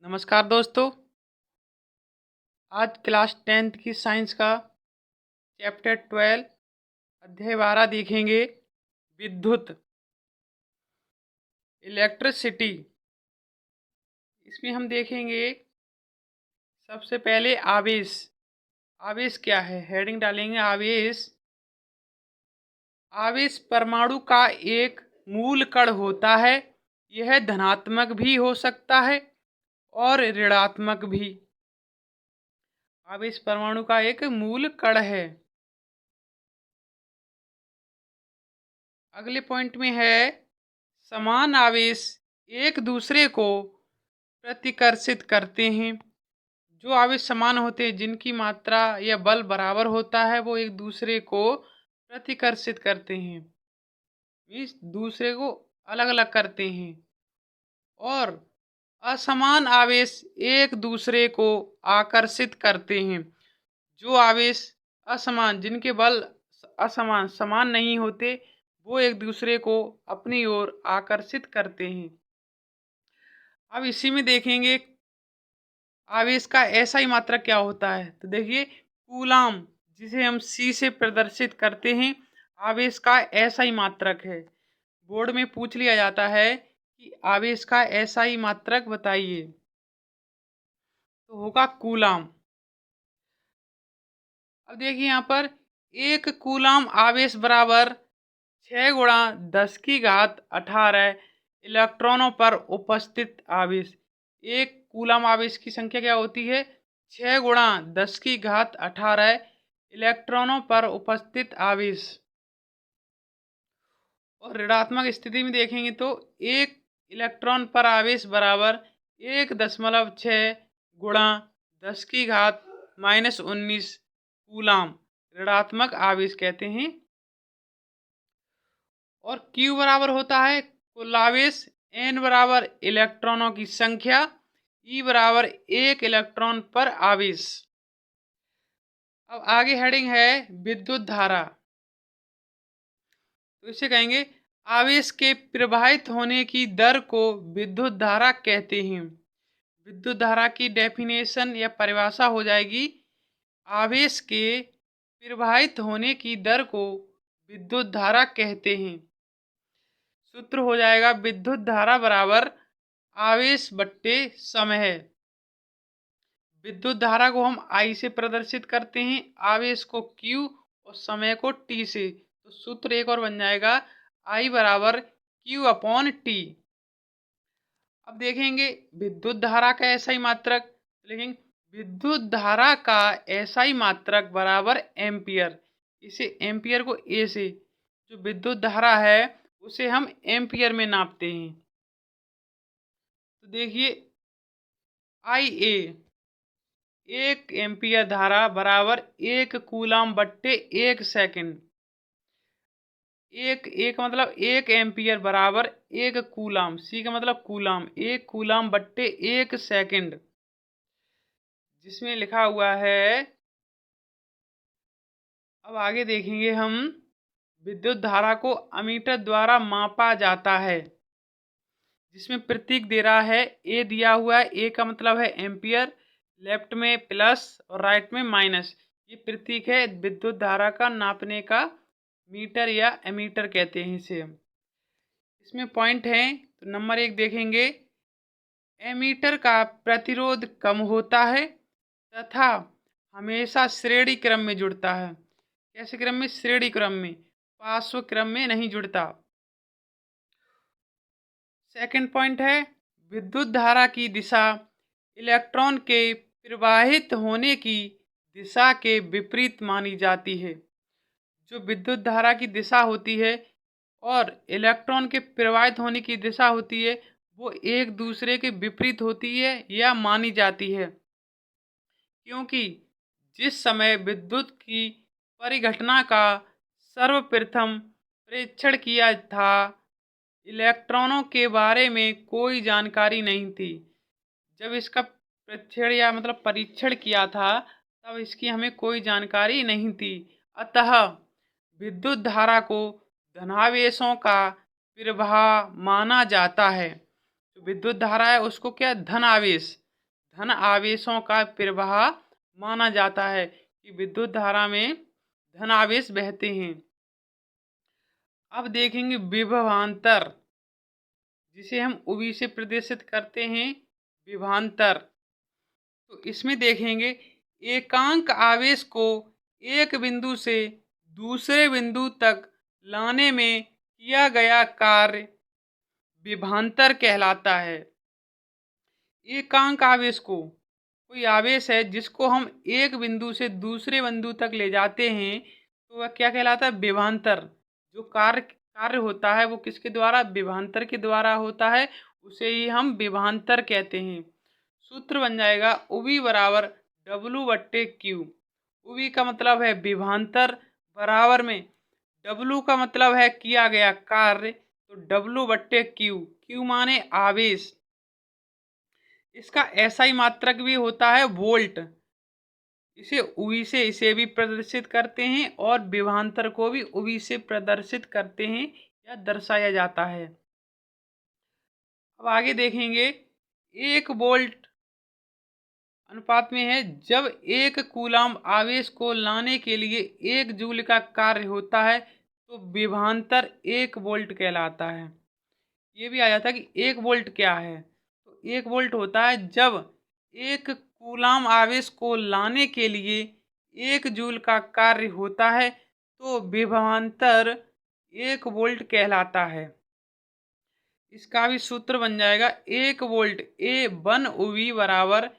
नमस्कार दोस्तों। आज क्लास 10th की साइंस का चैप्टर 12 अध्याय 12 देखेंगे। विद्युत, इलेक्ट्रिसिटी। इसमें हम देखेंगे सबसे पहले आवेश। आवेश क्या है, हेडिंग डालेंगे आवेश। आवेश परमाणु का एक मूल कण होता है। यह धनात्मक भी हो सकता है और ऋणात्मक भी। आवेश परमाणु का एक मूल कण है। अगले पॉइंट में है समान आवेश एक दूसरे को प्रतिकर्षित करते हैं। जो आवेश समान होते हैं, जिनकी मात्रा या बल बराबर होता है, वो एक दूसरे को प्रतिकर्षित करते हैं, इस दूसरे को अलग अलग करते हैं। और असमान आवेश एक दूसरे को आकर्षित करते हैं। जो आवेश असमान, जिनके बल असमान समान नहीं होते, वो एक दूसरे को अपनी ओर आकर्षित करते हैं। अब इसी में देखेंगे आवेश का एसआई मात्रक क्या होता है। तो देखिए कूलाम, जिसे हम सी से प्रदर्शित करते हैं, आवेश का एसआई मात्रक है। बोर्ड में पूछ लिया जाता है कि आवेश का एसआई मात्रक बताइए, तो होगा कूलाम। अब देखिए यहाँ पर एक कूलाम आवेश बराबर 6 गुणा 10 की घात 18 इलेक्ट्रॉनों पर उपस्थित आवेश। एक कूलाम आवेश की संख्या क्या होती है, 6 गुणा 10 की घात 18 इलेक्ट्रॉनों पर उपस्थित आवेश। और ऋणात्मक स्थिति में देखेंगे तो एक इलेक्ट्रॉन पर आवेश बराबर 1.6 गुणा 10 की घात -19 कूलाम ऋणात्मक आवेश कहते हैं। और Q बराबर होता है कुल आवेश, N बराबर इलेक्ट्रॉनों की संख्या, E बराबर एक इलेक्ट्रॉन पर आवेश। अब आगे हेडिंग है विद्युत धारा। तो इसे कहेंगे आवेश के प्रवाहित होने की दर को विद्युत धारा कहते हैं। विद्युत धारा की डेफिनेशन या परिभाषा हो जाएगी, आवेश के प्रवाहित होने की दर को विद्युत धारा कहते हैं। सूत्र हो जाएगा विद्युत धारा बराबर आवेश बट्टे समय। विद्युत धारा को हम I से प्रदर्शित करते हैं, आवेश को Q और समय को T से। तो सूत्र एक और बन जाएगा I बराबर Q अपॉन T। अब देखेंगे विद्युत धारा का एसआई मात्रक। लेकिन विद्युत धारा का एसआई मात्रक बराबर एम्पियर। इसे एम्पियर को ए से, जो विद्युत धारा है उसे हम एम्पियर में नापते हैं। तो देखिए IA, एक एम्पियर धारा बराबर एक कूलाम बट्टे एक सेकंड। एक मतलब एक एम्पियर बराबर एक कूलाम, सी का मतलब कूलाम, एक कूलाम बट्टे एक सेकंड, जिसमें लिखा हुआ है। अब आगे देखेंगे हम विद्युत धारा को अमीटर द्वारा मापा जाता है, जिसमें प्रतीक दे रहा है ए दिया हुआ है। ए का मतलब है एम्पियर, लेफ्ट में प्लस और राइट में माइनस। ये प्रतीक है विद्युत धारा का नापने का, मीटर या एमीटर कहते हैं इसे हम। इसमें पॉइंट है, तो नंबर 1 देखेंगे एमीटर का प्रतिरोध कम होता है तथा हमेशा श्रेणी क्रम में जुड़ता है। कैसे क्रम में, श्रेणी क्रम में, पार्श्व क्रम में नहीं जुड़ता। सेकंड पॉइंट है विद्युत धारा की दिशा इलेक्ट्रॉन के प्रवाहित होने की दिशा के विपरीत मानी जाती है। जो विद्युत धारा की दिशा होती है और इलेक्ट्रॉन के प्रवाहित होने की दिशा होती है, वो एक दूसरे के विपरीत होती है या मानी जाती है। क्योंकि जिस समय विद्युत की परिघटना का सर्वप्रथम परीक्षण किया था, इलेक्ट्रॉनों के बारे में कोई जानकारी नहीं थी। जब इसका परीक्षण या मतलब परीक्षण किया था, तब इसकी हमें कोई जानकारी नहीं थी। अतः विद्युत धारा को धनावेशों का प्रवाह माना जाता है। जो विद्युत धारा है उसको क्या, धन आवेश, धन आवेशों का प्रवाह माना जाता है कि विद्युत धारा में धन आवेश बहते हैं। अब देखेंगे विभवांतर, जिसे हम UV से प्रदर्शित करते हैं, विभवांतर। तो इसमें देखेंगे एकांक आवेश को एक बिंदु से दूसरे बिंदु तक लाने में किया गया कार्य विभवांतर कहलाता है। एकांक आवेश को, कोई आवेश है जिसको हम एक बिंदु से दूसरे बिंदु तक ले जाते हैं, तो वह क्या कहलाता है? विभवांतर। जो कार्य होता है वो किसके द्वारा? विभवांतर के द्वारा होता है, उसे ही हम विभवांतर कहते हैं। सूत्र बन जाएगा UV बराबर W/Q। UV का मतलब है विभवांतर, बराबर में W का मतलब है किया गया कार्य, तो W/Q। Q माने आवेश। इसका SI मात्रक भी होता है वोल्ट। इसे UV से इसे भी प्रदर्शित करते हैं और विभवांतर को भी UV से प्रदर्शित करते हैं या दर्शाया जाता है। अब आगे देखेंगे 1 वोल्ट अनुपात में है जब 1 कूलाम आवेश को लाने के लिए 1 जूल का कार्य होता है, तो विभवांतर 1 वोल्ट कहलाता है। ये भी आ जाता है कि 1 वोल्ट क्या है, तो 1 वोल्ट होता है जब 1 कूलाम आवेश को लाने के लिए 1 जूल का कार्य होता है, तो विभवांतर 1 वोल्ट कहलाता है। इसका भी सूत्र बन जाएगा 1 वोल्ट A 1 UV बराबर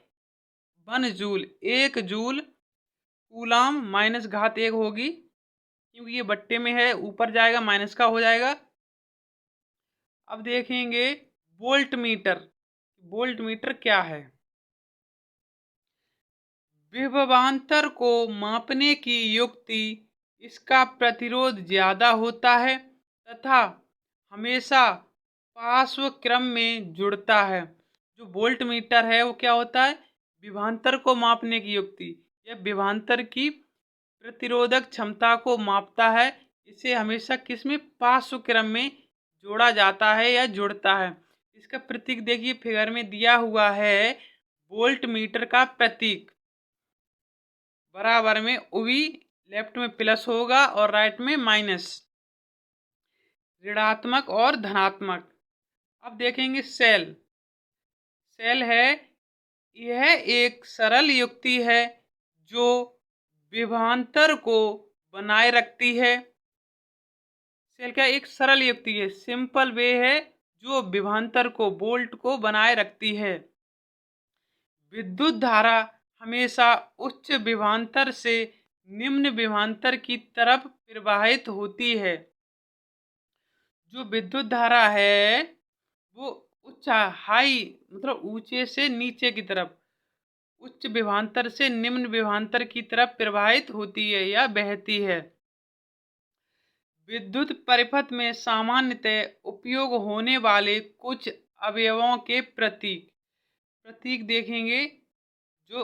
1 जूल। 1 जूल कूलाम माइनस घात 1 होगी, क्योंकि ये बट्टे में है, ऊपर जाएगा माइनस का हो जाएगा। अब देखेंगे वोल्ट मीटर। वोल्ट मीटर क्या है? विभवांतर को मापने की युक्ति इसका प्रतिरोध ज्यादा होता है तथा हमेशा पार्श्व क्रम में जुड़ता है। जो वोल्ट मीटर है वो क्या होता है? विभवांतर को मापने की युक्ति या विभवांतर की प्रतिरोधक क्षमता को मापता है। इसे हमेशा किसमें? पार्श्व क्रम में जोड़ा जाता है या जुड़ता है। इसका प्रतीक देखिए फिगर में दिया हुआ है, वोल्ट मीटर का प्रतीक। बराबर में UV, लेफ्ट में प्लस होगा और राइट में माइनस, ऋणात्मक और धनात्मक। अब देखेंगे सेल। सेल है, यह एक सरल युक्ति है जो विभवांतर को बनाए रखती है। सेल क्या? एक सरल युक्ति है, सिंपल वे है जो विभवांतर को, वोल्ट को बनाए रखती है। विद्युत धारा हमेशा उच्च विभवांतर से निम्न विभवांतर की तरफ प्रवाहित होती है। जो विद्युत धारा है वो उच्च, हाई मतलब ऊंचे से नीचे की तरफ, उच्च विभवांतर से निम्न विभवांतर की तरफ प्रवाहित होती है या बहती है। विद्युत परिपथ में सामान्यतः उपयोग होने वाले कुछ अवयवों के प्रतीक देखेंगे जो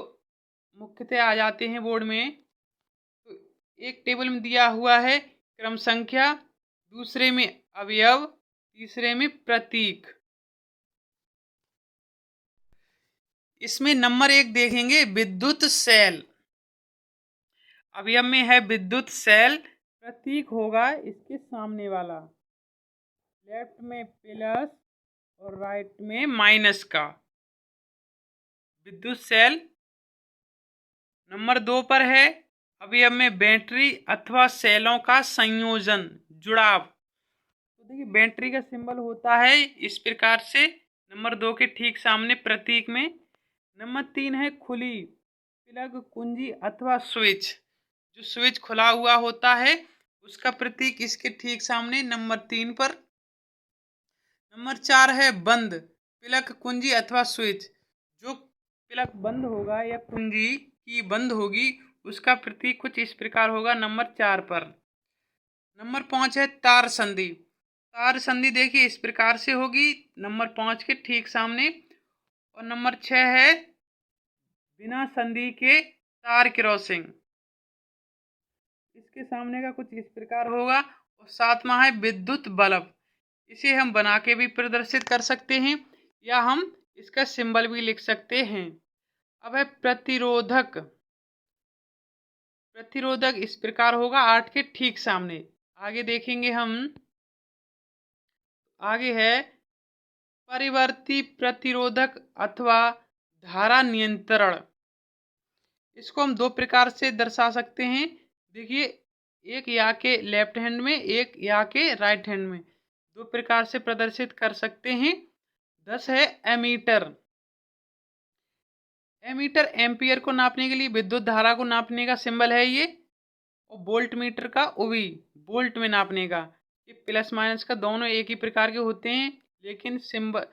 मुख्यतः आ जाते हैं बोर्ड में। तो एक टेबल में दिया हुआ है क्रम संख्या, दूसरे में अवयव, तीसरे में प्रतीक। इसमें नंबर 1 देखेंगे विद्युत सेल। अवयव में है विद्युत सेल, प्रतीक होगा इसके सामने वाला, लेफ्ट में प्लस और राइट में माइनस का, विद्युत सेल। नंबर 2 पर है अवयव में बैटरी अथवा सेलों का संयोजन, जुड़ाव। तो देखिए बैटरी का सिंबल होता है इस प्रकार से, नंबर 2 के ठीक सामने प्रतीक में। नंबर 3 है खुली, प्लग, कुंजी अथवा स्विच। जो स्विच खुला हुआ होता है उसका प्रतीक इसके ठीक सामने नंबर 3 पर। नंबर 4 है बंद, प्लग, कुंजी अथवा स्विच। जो प्लग बंद होगा या कुंजी की बंद होगी उसका प्रतीक कुछ इस प्रकार होगा नंबर 4 पर। नंबर 5 है तार संधि। तार संधि देखिए इस प्रकार से होगी नंबर 5 के ठीक सामने। और नंबर 6 है बिना संधि के तार क्रॉसिंग, इसके सामने का कुछ इस प्रकार होगा। और 7वां है विद्युत बल्ब। इसे हम बना के भी प्रदर्शित कर सकते हैं या हम इसका सिंबल भी लिख सकते हैं। अब है प्रतिरोधक। प्रतिरोधक इस प्रकार होगा 8 के ठीक सामने। आगे देखेंगे हम, आगे है परिवर्ती प्रतिरोधक अथवा धारा नियंत्रण। इसको हम 2 प्रकार से दर्शा सकते हैं। देखिए, एक यहाँ के लेफ्ट हैंड में, एक यहाँ के राइट हैंड में, 2 प्रकार से प्रदर्शित कर सकते हैं। 10 है एमीटर। एमीटर एम्पियर को नापने के लिए, विद्युत धारा को नापने का सिंबल है ये। और वोल्ट मीटर का ओवी, वोल्ट में नापने का। ये प्लस माइनस का दोनों एक ही प्रकार के होते हैं, लेकिन सिंबल